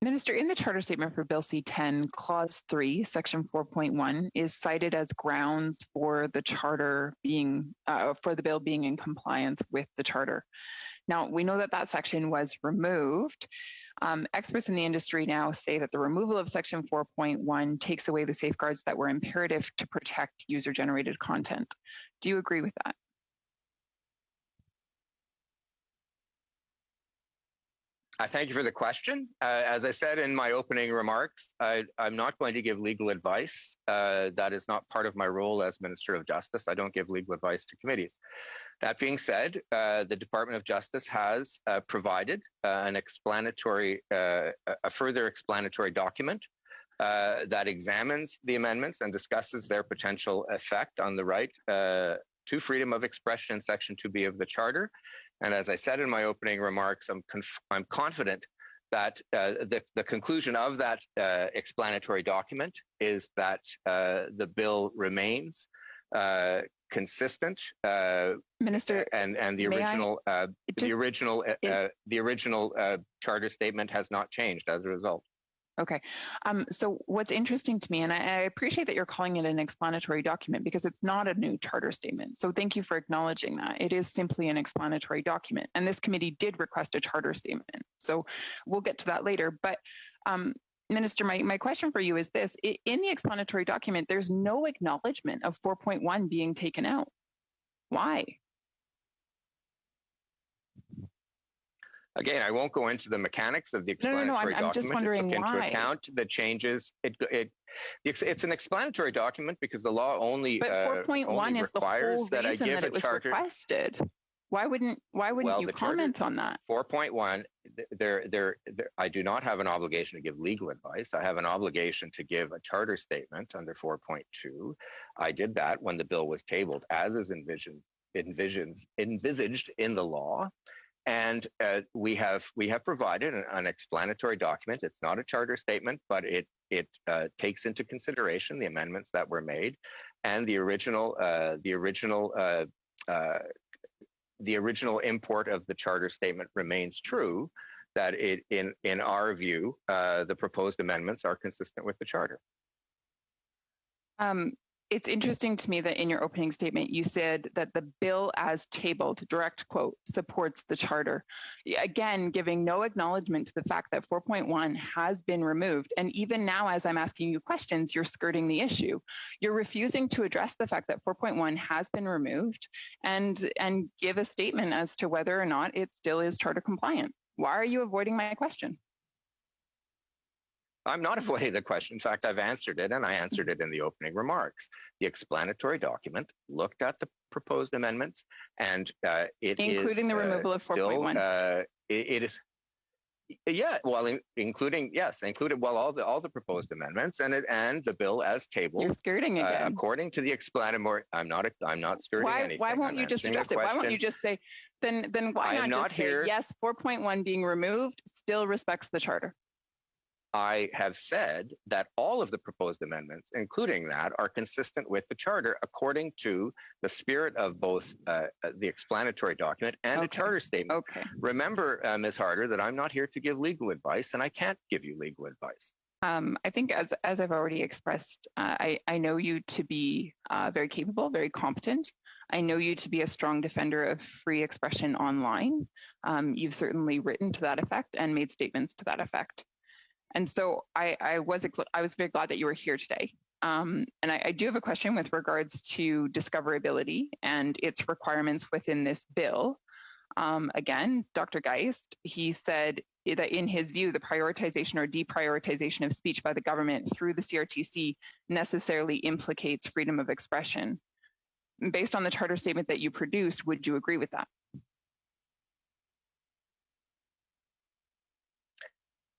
Minister, in the charter statement for Bill C-10, Clause 3, Section 4.1 is cited as grounds for the charter being, for the bill being in compliance with the charter. Now, we know that that section was removed. Experts in the industry now say that the removal of Section 4.1 takes away the safeguards that were imperative to protect user-generated content. Do you agree with that? Thank you for the question. As I said in my opening remarks, I'm not going to give legal advice. That is not part of my role as Minister of Justice. I don't give legal advice to committees. That being said, the Department of Justice has provided a further explanatory document that examines the amendments and discusses their potential effect on the right to freedom of expression in Section 2B of the Charter. And as I said in my opening remarks, I'm confident that the conclusion of that explanatory document is that the bill remains consistent, Minister, and the original charter statement has not changed as a result. Okay. So what's interesting to me, and I appreciate that you're calling it an explanatory document because it's not a new charter statement. So thank you for acknowledging that. It is simply an explanatory document. And this committee did request a charter statement. So we'll get to that later. But Minister, my question for you is this. In the explanatory document, there's no acknowledgement of 4.1 being taken out. Why? Again, I won't go into the mechanics of the explanatory document. I'm just wondering it took why. Into account the changes. It's an explanatory document because the law only but 4.1 is the whole reason that it was requested. Why wouldn't you comment on that? 4.1. I do not have an obligation to give legal advice. I have an obligation to give a charter statement under 4.2. I did that when the bill was tabled, as is envisaged in the law. And we have provided an explanatory document. It's not a charter statement, but it takes into consideration the amendments that were made, and the original import of the charter statement remains true. That in our view, the proposed amendments are consistent with the charter. It's interesting to me that in your opening statement, you said that the bill as tabled, direct quote, supports the charter. Again, giving no acknowledgement to the fact that 4.1 has been removed. And even now, as I'm asking you questions, you're skirting the issue. You're refusing to address the fact that 4.1 has been removed and give a statement as to whether or not it still is charter compliant. Why are you avoiding my question? I'm not avoiding the question. In fact, I've answered it, and I answered it in the opening remarks. The explanatory document looked at the proposed amendments, and including the removal of 4.1. It is, including all the proposed amendments, and the bill as tabled. You're skirting again. According to the explanatory, I'm not skirting anything. Why won't you just address it? Why won't you just say? Then why not just say yes? 4.1 being removed still respects the charter. I have said that all of the proposed amendments, including that, are consistent with the charter according to the spirit of both the explanatory document and the charter statement. Okay. Remember, Ms. Harder, that I'm not here to give legal advice, and I can't give you legal advice. I think as I've already expressed, I know you to be very capable, very competent. I know you to be a strong defender of free expression online. You've certainly written to that effect and made statements to that effect. And so I was very glad that you were here today. And I do have a question with regards to discoverability and its requirements within this bill. Again, Dr. Geist, he said that in his view, the prioritization or deprioritization of speech by the government through the CRTC necessarily implicates freedom of expression. Based on the charter statement that you produced, would you agree with that?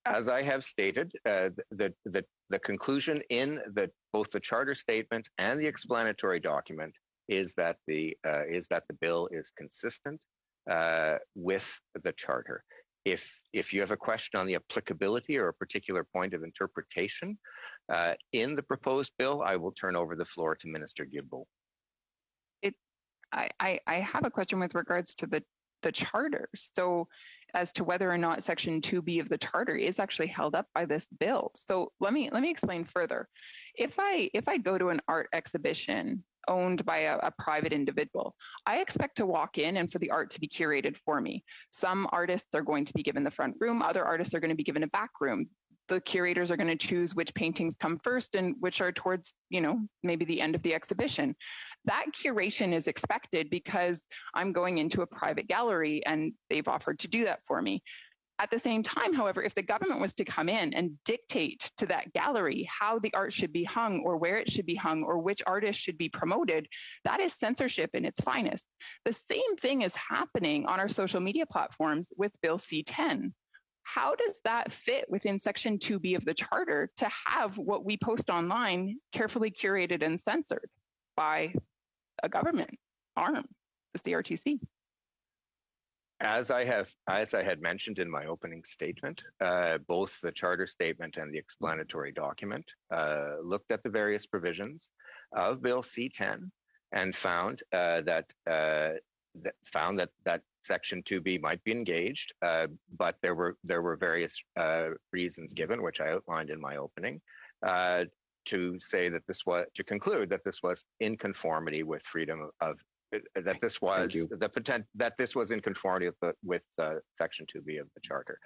As I have stated, the conclusion in both the charter statement and the explanatory document is that the bill is consistent with the charter. If you have a question on the applicability or a particular point of interpretation in the proposed bill, I will turn over the floor to Minister Guilbeault. I have a question with regards to the charter. So as to whether or not Section 2B of the Charter is actually held up by this bill. So let me explain further. If I go to an art exhibition owned by a private individual, I expect to walk in and for the art to be curated for me. Some artists are going to be given the front room, other artists are going to be given a back room. The curators are going to choose which paintings come first and which are towards, maybe the end of the exhibition. That curation is expected because I'm going into a private gallery and they've offered to do that for me. At the same time, however, if the government was to come in and dictate to that gallery how the art should be hung or where it should be hung or which artist should be promoted, that is censorship in its finest. The same thing is happening on our social media platforms with Bill C-10. How does that fit within Section 2B of the Charter to have what we post online carefully curated and censored by a government arm, the CRTC? As I had mentioned in my opening statement, both the charter statement and the explanatory document looked at the various provisions of Bill C-10 and found that Section 2B might be engaged, but there were various reasons given, which I outlined in my opening, to conclude that this was in conformity with freedom of. That this was in conformity with Section 2B of the Charter.